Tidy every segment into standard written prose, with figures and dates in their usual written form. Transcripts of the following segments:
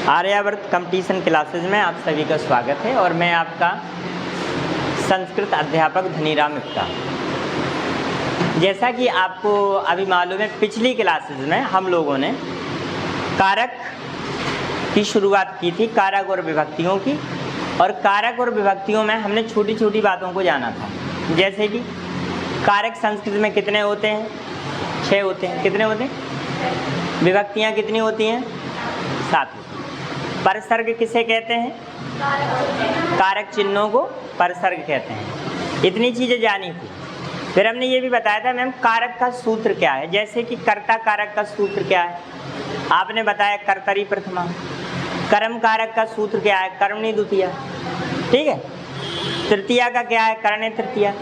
Aryavart competition classes में आप सभी का स्वागत है और मैं आपका संस्कृत अध्यापक धनीराम गुप्ता। जैसा कि आपको अभी मालूम है, पिछली क्लासेज में हम लोगों ने कारक की शुरुआत की थी, कारक और विभक्तियों की। और कारक और विभक्तियों में हमने छोटी छोटी बातों को जाना था, जैसे कि कारक संस्कृत में कितने होते हैं? 6 होते हैं। कितने होते हैं? विभक्तियाँ कितनी होती हैं? 7 होती हैं। परसर्ग किसे कहते हैं? कारक चिन्हों को परसर्ग कहते हैं। इतनी चीज़ें जानी थी। फिर हमने ये भी बताया था मैम कारक का सूत्र क्या है, जैसे कि कर्ता कारक का सूत्र क्या है आपने बताया, कर्तरी प्रथमा। कर्म कारक का सूत्र क्या है? कर्मणि द्वितीया। ठीक है। तृतीया का क्या है? करणे तृतीया।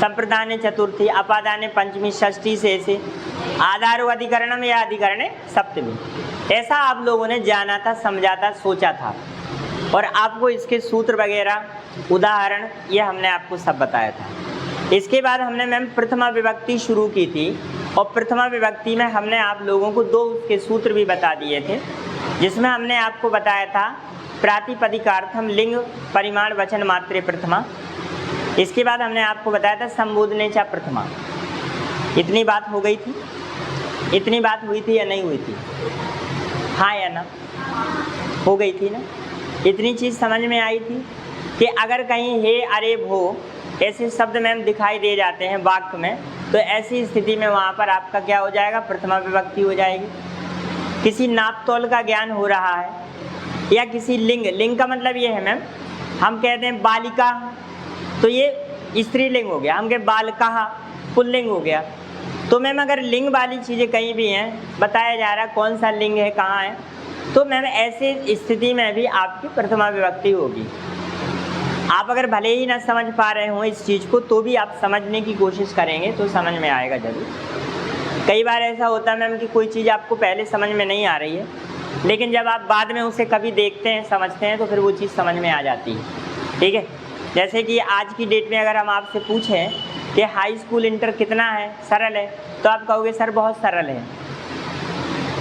संप्रदाने चतुर्थी, अपादाने पंचमी, षष्ठी शेषे, आधारो अधिकरणम या अधिकरणे सप्तमी। ऐसा आप लोगों ने जाना था, समझा था, सोचा था और आपको इसके सूत्र वगैरह, उदाहरण, ये हमने आपको सब बताया था। इसके बाद हमने मैम प्रथमा विभक्ति शुरू की थी और प्रथमा विभक्ति में हमने आप लोगों को 2 उसके सूत्र भी बता दिए थे, जिसमें हमने आपको बताया था प्रातिपदिकार्थम लिंग परिमाण वचन मात्रे प्रथमा। इसके बाद हमने आपको बताया था संबोधने चा प्रथमा। इतनी बात हो गई थी? इतनी बात हुई थी या नहीं हुई थी? हाँ या ना? हो गई थी ना? इतनी चीज़ समझ में आई थी कि अगर कहीं हे, अरे, भो ऐसे शब्द मैम दिखाई दे जाते हैं वाक्य में, तो ऐसी स्थिति में वहाँ पर आपका क्या हो जाएगा? प्रथमा विभक्ति हो जाएगी। किसी नाप तोल का ज्ञान हो रहा है या किसी लिंग, लिंग का मतलब ये है मैम, हम कहते हैं बालिका, तो ये स्त्रीलिंग हो गया। हम कहे बालका, पुल्लिंग हो गया। तो मैम अगर लिंग वाली चीज़ें कहीं भी हैं, बताया जा रहा है कौन सा लिंग है, कहाँ है, तो मैम ऐसे स्थिति में भी आपकी प्रथमा विभक्ति होगी। आप अगर भले ही ना समझ पा रहे हो इस चीज़ को, तो भी आप समझने की कोशिश करेंगे तो समझ में आएगा जरूर। कई बार ऐसा होता है मैम कि कोई चीज़ आपको पहले समझ में नहीं आ रही है, लेकिन जब आप बाद में उसे कभी देखते हैं, समझते हैं, तो फिर वो चीज़ समझ में आ जाती है। ठीक है। जैसे कि आज की डेट में अगर हम आपसे पूछें कि हाई स्कूल इंटर कितना है, सरल है, तो आप कहोगे सर बहुत सरल है,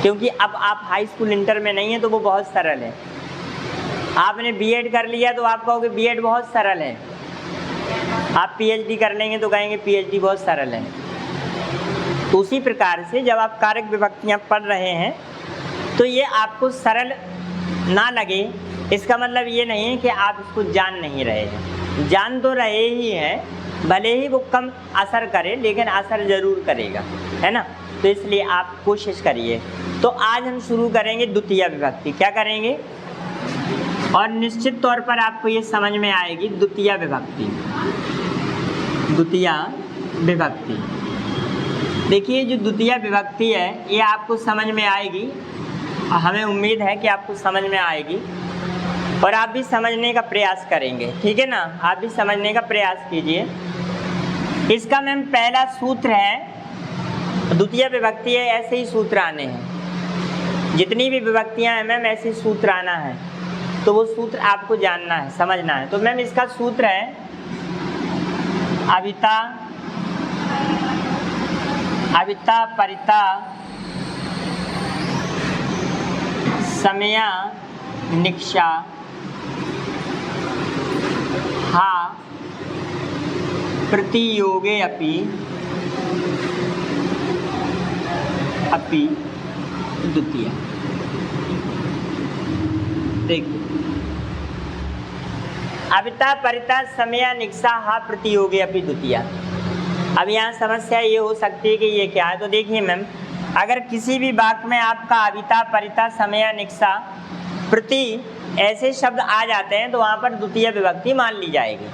क्योंकि अब आप हाई स्कूल इंटर में नहीं है तो वो बहुत सरल है। आपने बीएड कर लिया तो आप कहोगे बीएड बहुत सरल है। आप पीएचडी कर लेंगे तो कहेंगे पीएचडी बहुत सरल है। तो उसी प्रकार से जब आप कारक विभक्तियाँ पढ़ रहे हैं तो ये आपको सरल ना लगे, इसका मतलब ये नहीं है कि आप इसको जान नहीं रहे हैं। जान तो रहे ही हैं, भले ही वो कम असर करे, लेकिन असर ज़रूर करेगा, है ना। तो इसलिए आप कोशिश करिए। तो आज हम शुरू करेंगे द्वितीय विभक्ति। क्या करेंगे? और निश्चित तौर पर आपको ये समझ में आएगी द्वितीय विभक्ति। द्वितीय विभक्ति, देखिए जो द्वितीय विभक्ति है ये आपको समझ में आएगी, हमें उम्मीद है कि आपको समझ में आएगी और आप भी समझने का प्रयास करेंगे। ठीक है ना, आप भी समझने का प्रयास कीजिए। इसका मैम पहला सूत्र है, द्वितीय विभक्ति है, ऐसे ही सूत्र आने हैं। जितनी भी विभक्तियां हैं मैम ऐसे सूत्र आना है, तो वो सूत्र आपको जानना है, समझना है। तो मैम इसका सूत्र है अविता, अविता परिता समया निक्षा हा प्रतियोगे अपि द्वितीय। देखिए अविता परिता समया निक्षा हा प्रतियोगे अपि द्वितीय। अब यहाँ समस्या ये हो सकती है कि ये क्या है। तो देखिए मैम, अगर किसी भी वाक्य में आपका अविता परिता समया निक्षा प्रति ऐसे शब्द आ जाते हैं तो वहाँ पर द्वितीय विभक्ति मान ली जाएगी।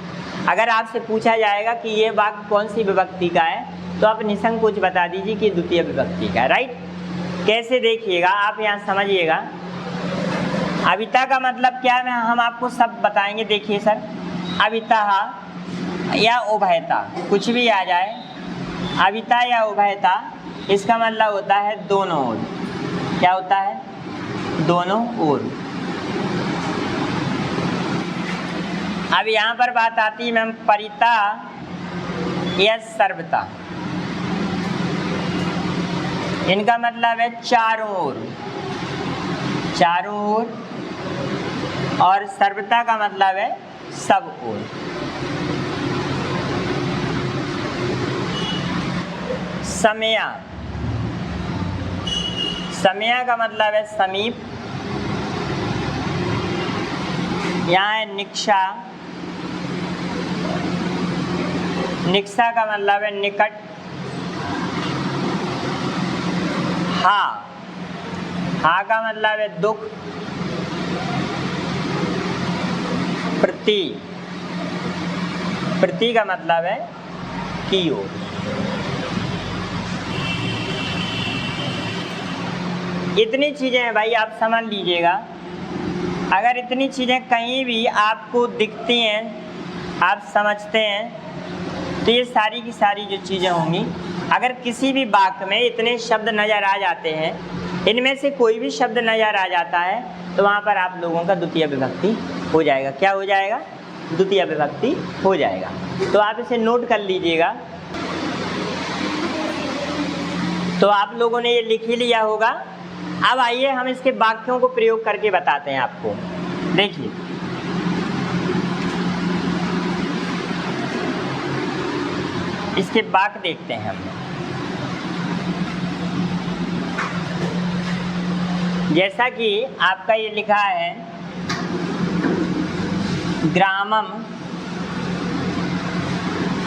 अगर आपसे पूछा जाएगा कि ये वाक्य कौन सी विभक्ति का है, तो आप निसंकोच बता दीजिए कि द्वितीय विभक्ति का है। राइट। कैसे? देखिएगा, आप यहाँ समझिएगा। अविता का मतलब क्या है, हम आपको सब बताएंगे। देखिए सर, अविता या उभयता, कुछ भी आ जाए, अविता या उभयता, इसका मतलब होता है दोनों ओर। क्या होता है? दोनों ओर। अब यहाँ पर बात आती है मैम परिता या सर्वता। इनका मतलब है चारों ओर। चारों ओर, और सर्वता का मतलब है सब ओर। समया, समया का मतलब है समीप, यहाँ है निक्षा, निक्षा का मतलब है निकट। हा, हा का मतलब है दुख। प्रति, प्रति का मतलब है की ओर। इतनी चीजें हैं भाई, आप समझ लीजिएगा। अगर इतनी चीजें कहीं भी आपको दिखती हैं, आप समझते हैं, तो ये सारी की सारी जो चीजें होंगी, अगर किसी भी वाक्य में इतने शब्द नजर आ जाते हैं, इनमें से कोई भी शब्द नजर आ जाता है, तो वहां पर आप लोगों का द्वितीय विभक्ति हो जाएगा। क्या हो जाएगा? द्वितीय विभक्ति हो जाएगा। तो आप इसे नोट कर लीजिएगा। तो आप लोगों ने ये लिख ही लिया होगा। अब आइए हम इसके वाक्यों को प्रयोग करके बताते हैं आपको। देखिए, इसके वाक्य देखते हैं हम। जैसा कि आपका ये लिखा है, ग्रामम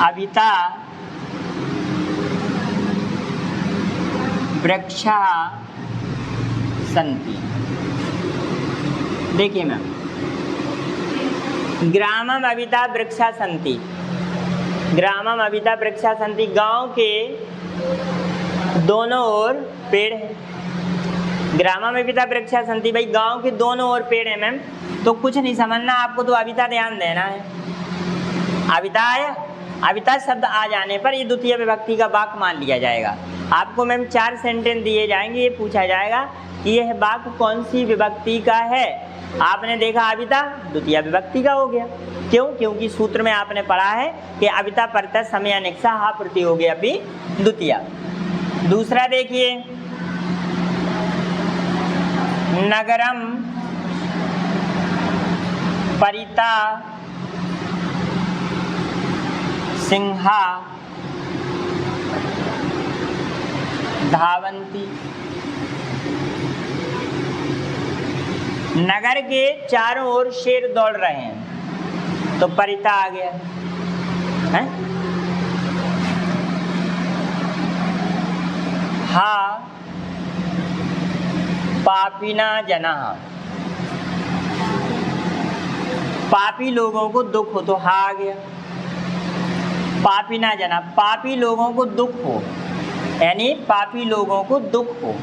अविता वृक्षा सन्ति। देखिए मैम, ग्रामम अविता वृक्षा सन्ति, ग्रामम अविता वृक्षा सन्ति, गांव के दोनों ओर पेड़ है। ग्रामम अविता वृक्षा सन्ति, भाई गांव के दोनों ओर पेड़ है मैम। तो कुछ नहीं समझना आपको, तो अविता ध्यान देना है। अविता आया, अविता शब्द आ जाने पर ये द्वितीय विभक्ति का वाक्य मान लिया जाएगा। आपको मैम 4 सेंटेंस दिए जाएंगे, ये पूछा जाएगा कि यह वाक्य कौन सी विभक्ति का है। आपने देखा अविता द्वितीय विभक्ति का हो गया। क्यों? क्योंकि सूत्र में आपने पढ़ा है कि अविता परतः समया निक्षा हा प्रति हो गया अभी द्वितीय। दूसरा देखिए, नगरम परिता सिंहा धावंती। नगर के चारों ओर शेर दौड़ रहे हैं, तो परिता आ गया है। हा पापिना जनाः, पापी लोगों को दुख हो, तो हा आ गया। पापिना जना, पापी लोगों को दुख हो, यानी पापी लोगों को दुख हो।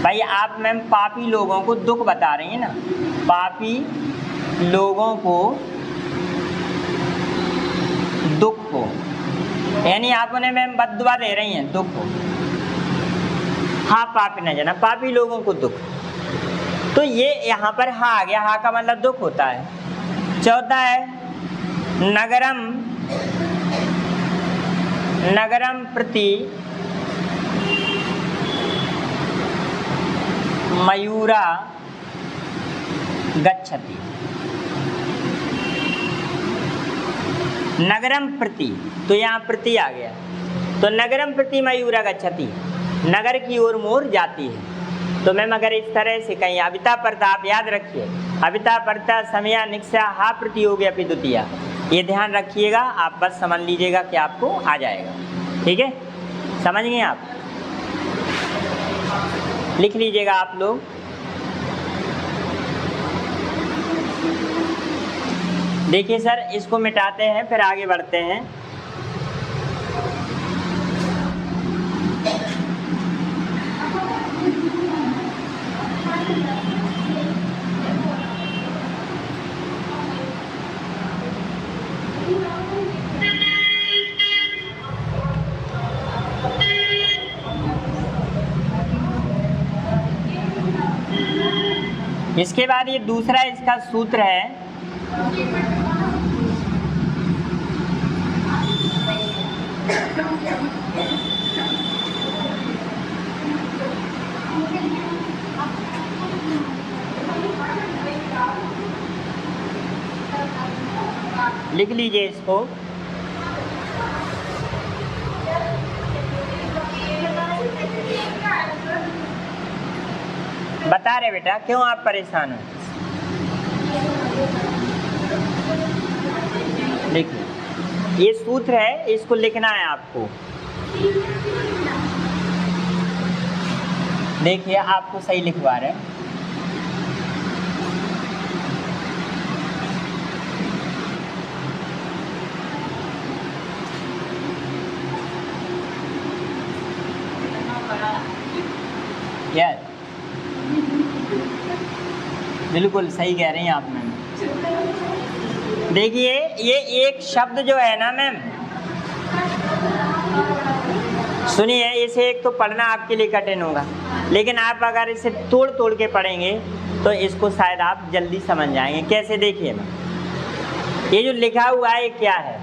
भाई आप मैम पापी लोगों को दुख बता रही हैं ना, पापी लोगों को दुख हो, यानी आप उन्हें मैम बद्दुआ दे रही हैं, दुख हो। हाँ पापिना जना, पापी लोगों को दुख। तो ये यहाँ पर हा आ गया, हा का मतलब दुख होता है। चौथा है नगरम, नगरम प्रति मयूरा गच्छति। नगरम प्रति, तो यहाँ प्रति आ गया, तो नगरम प्रति मयूरा गच्छति, नगर की ओर मोर जाती है। तो मैम अगर इस तरह से कहीं अविता परता, आप याद रखिए, अविता परता समया निक्षा हा प्रति हो गया द्वितीय, ये ध्यान रखिएगा। आप बस समझ लीजिएगा कि आपको आ जाएगा। ठीक है, समझ गए आप? लिख लीजिएगा आप लोग। देखिए सर, इसको मिटाते हैं फिर आगे बढ़ते हैं। इसके बाद ये दूसरा इसका सूत्र है, लिख लीजिए इसको। बता रहे बेटा, क्यों आप परेशान हो? देखिए, ये सूत्र है, इसको लिखना है आपको। देखिए, आपको सही लिखवा रहे हैं। यस, बिल्कुल सही कह रही हैं आप मैम। देखिए, ये एक शब्द जो है ना मैम, सुनिए, इसे एक तो पढ़ना आपके लिए कठिन होगा, लेकिन आप अगर इसे तोड़ तोड़ के पढ़ेंगे तो इसको शायद आप जल्दी समझ जाएंगे। कैसे? देखिए मैम, ये जो लिखा हुआ है ये क्या है?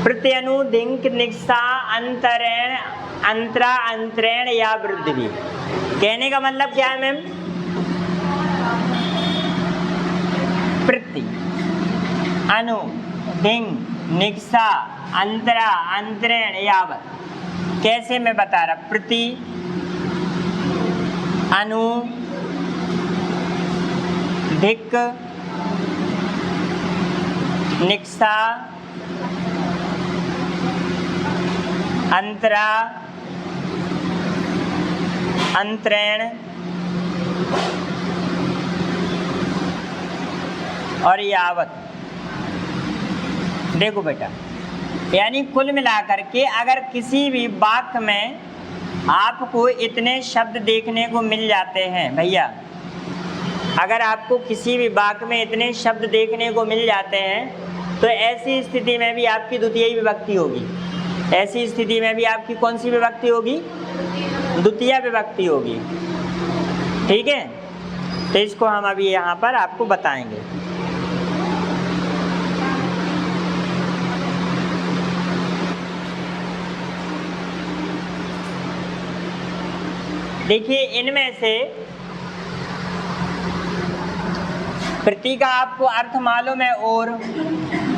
प्रत्यनु धिंक निक्सा अंतरेण अंतरा अंतरेण या वृद्धि। कहने का मतलब क्या है मैम? प्रति, अनु, धिंग, निक्सा, अंतरा, अंतरेण, यावत। कैसे मैं बता रहा? प्रति, अनु, धिक, निक्सा, अंतरा, अंतरेण और यावत। देखो बेटा, यानी कुल मिलाकर के अगर किसी भी वाक्य में आपको इतने शब्द देखने को मिल जाते हैं भैया, अगर आपको किसी भी वाक्य में इतने शब्द देखने को मिल जाते हैं तो ऐसी स्थिति में भी आपकी द्वितीय विभक्ति होगी। ऐसी स्थिति में भी आपकी कौन सी विभक्ति होगी? द्वितीय विभक्ति होगी। ठीक है, तो इसको हम अभी यहाँ पर आपको बताएंगे। देखिए, इनमें से प्रति का आपको अर्थ मालूम है और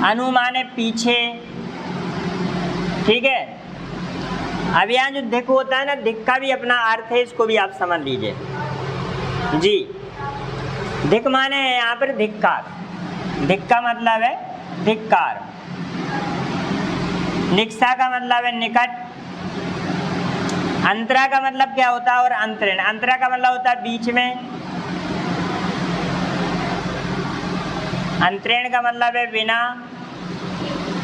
अनुमाने पीछे। ठीक है, अब यहाँ जो धिक होता है ना, धिक का भी अपना अर्थ है, इसको भी आप समझ लीजिए जी। धिक माने है यहाँ पर धिक्कार। धिक का मतलब है धिक्कार। निक्सा का मतलब है निकट। अंतरा का मतलब क्या होता है? और अंतरेण। अंतरा का मतलब होता है बीच में। अंतरेण का मतलब है बिना।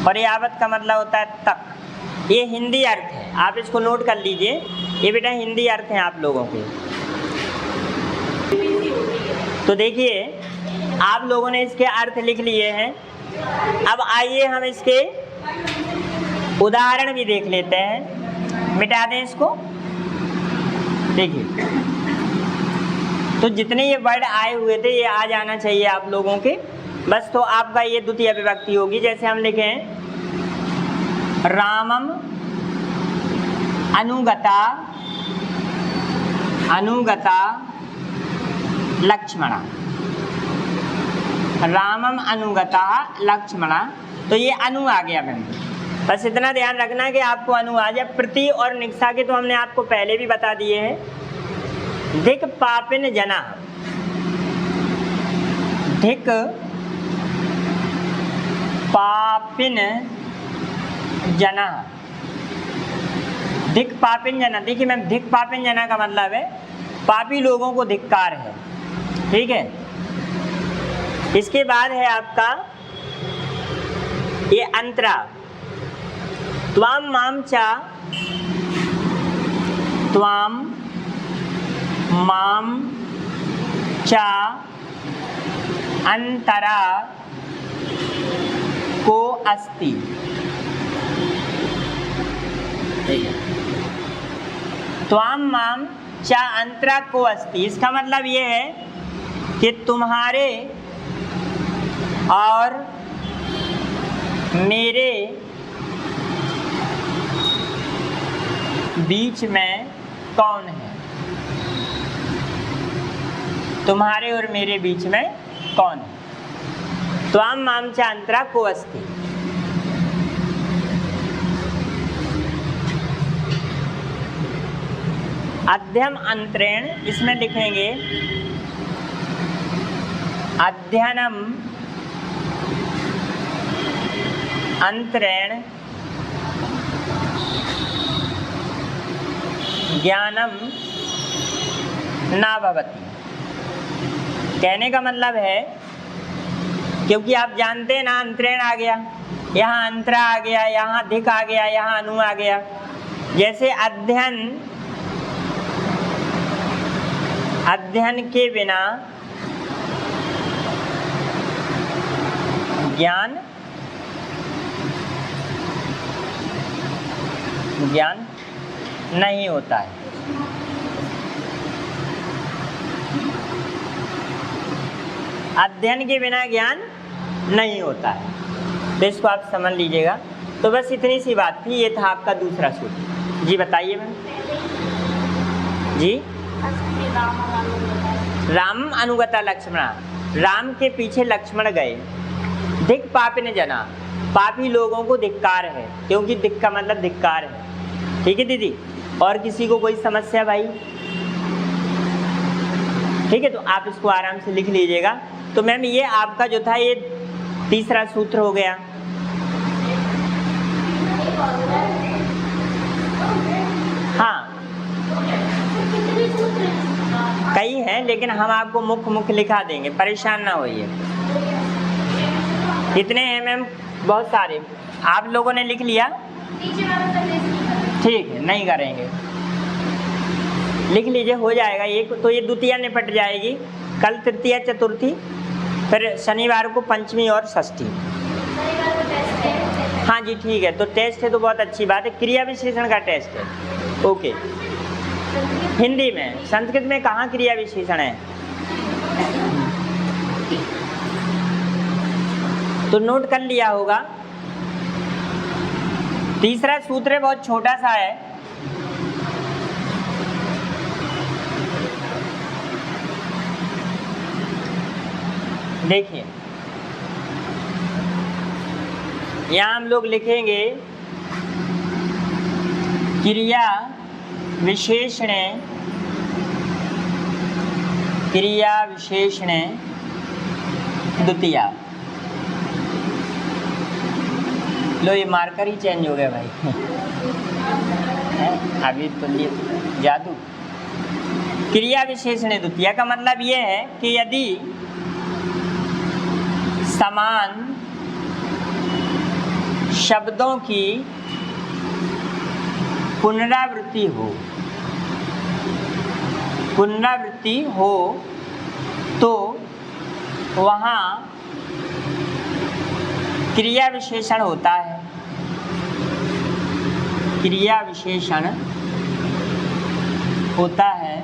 और यावत का मतलब होता है तक। ये हिंदी अर्थ है, आप इसको नोट कर लीजिए। ये बेटा हिंदी अर्थ हैं आप लोगों के। तो देखिए, आप लोगों ने इसके अर्थ लिख लिए हैं। अब आइए हम इसके उदाहरण भी देख लेते हैं। मिटा दें इसको। देखिए, तो जितने ये वर्ड आए हुए थे ये आ जाना चाहिए आप लोगों के बस। तो आपका ये द्वितीय विभक्ति होगी। जैसे हम लिखें रामम अनुगता अनुगता लक्ष्मणा। रामम अनुगता लक्ष्मणा, तो ये अनु आ गया मैम। बस इतना ध्यान रखना कि आपको अनु आ जाए। प्रति और निक्सा के तो हमने आपको पहले भी बता दिए हैं। धिक पापिन जना। धिक पापिन जना। धिक पापिन जना। देखिए मैम, धिक पापिन जना का मतलब है पापी लोगों को धिक्कार है। ठीक है, इसके बाद है आपका ये अंतरा। त्वाम माम चा। त्वाम माम चा अंतरा को अस्ति। त्वाम माम चा अंतरा को अस्ति, इसका मतलब ये है कि तुम्हारे और मेरे बीच में कौन है? तुम्हारे और मेरे बीच में कौन है? त्वाम माम च अंतरा को अस्ति। अध्ययन अंतरेण, इसमें लिखेंगे अध्ययनम अंतरेण ज्ञानम न भवति। कहने का मतलब है, क्योंकि आप जानते हैं ना, अंतरेण आ गया, यहाँ अंतरा आ गया, यहाँ अधिक आ गया, यहाँ अनु आ गया। जैसे अध्ययन के बिना ज्ञान नहीं होता है। अध्ययन के बिना ज्ञान नहीं होता है, तो इसको आप समझ लीजिएगा। तो बस इतनी सी बात थी, ये था आपका दूसरा सूत्र। जी बताइए मैम। जी, राम अनुगता लक्ष्मणा, राम के पीछे लक्ष्मण गए। धिक पापिन जना, पापी लोगों को धिक्कार है, क्योंकि धिक का मतलब धिक्कार है। ठीक है दीदी, और किसी को कोई समस्या भाई? ठीक है, तो आप इसको आराम से लिख लीजिएगा। तो मैम ये आपका जो था ये तीसरा सूत्र हो गया। हाँ, कई हैं, लेकिन हम आपको मुख्य लिखा देंगे, परेशान ना होइए। कितने हैं मैम? बहुत सारे। आप लोगों ने लिख लिया? ठीक है, नहीं करेंगे, लिख लीजिए, हो जाएगा। एक तो ये द्वितीया निपट जाएगी, कल तृतीया चतुर्थी, फिर शनिवार को पंचमी और षष्ठी। हाँ जी ठीक है, तो टेस्ट है तो बहुत अच्छी बात है, क्रिया विशेषण का टेस्ट है। ओके, हिंदी में, संस्कृत में कहाँ क्रिया विशेषण है? तो नोट कर लिया होगा। तीसरा सूत्र बहुत छोटा सा है, देखिए यहाँ हम लोग लिखेंगे क्रिया विशेषणे द्वितीया। लो ये मार्कर ही चेंज हो गया भाई अभी तो ये जादू। क्रिया विशेषण द्वितीया का मतलब ये है कि यदि समान शब्दों की पुनरावृत्ति हो तो वहाँ क्रिया विशेषण होता है। क्रिया विशेषण होता है।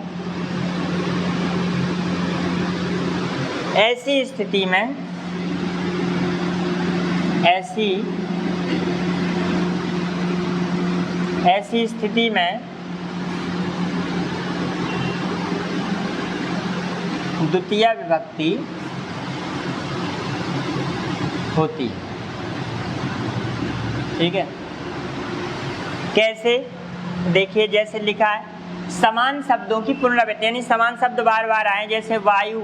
ऐसी स्थिति में द्वितीया विभक्ति होती है। ठीक है, कैसे? देखिए जैसे लिखा है, समान शब्दों की पुनरावृत्ति, यानी समान शब्द बार बार आए, जैसे वायु,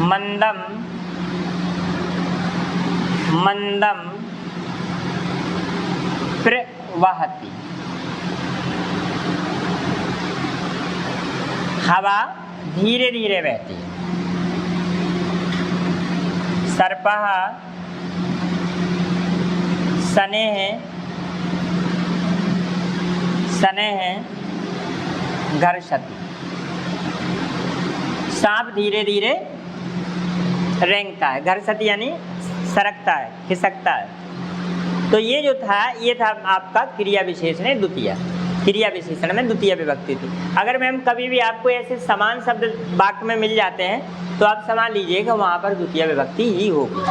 मंदम, प्रवहति। हवा धीरे धीरे बहती है। सर्पः शनैः घर्षति। सांप धीरे धीरे रेंगता है। घर्षति यानी सरकता है, खिसकता है। तो ये जो था, ये था आपका क्रिया विशेषण द्वितीया। क्रिया विशेषण में द्वितीय विभक्ति थी। अगर मैम कभी भी आपको ऐसे समान शब्द वाक्य में मिल जाते हैं तो आप समझ लीजिए कि वहाँ पर द्वितीय विभक्ति ही होगी।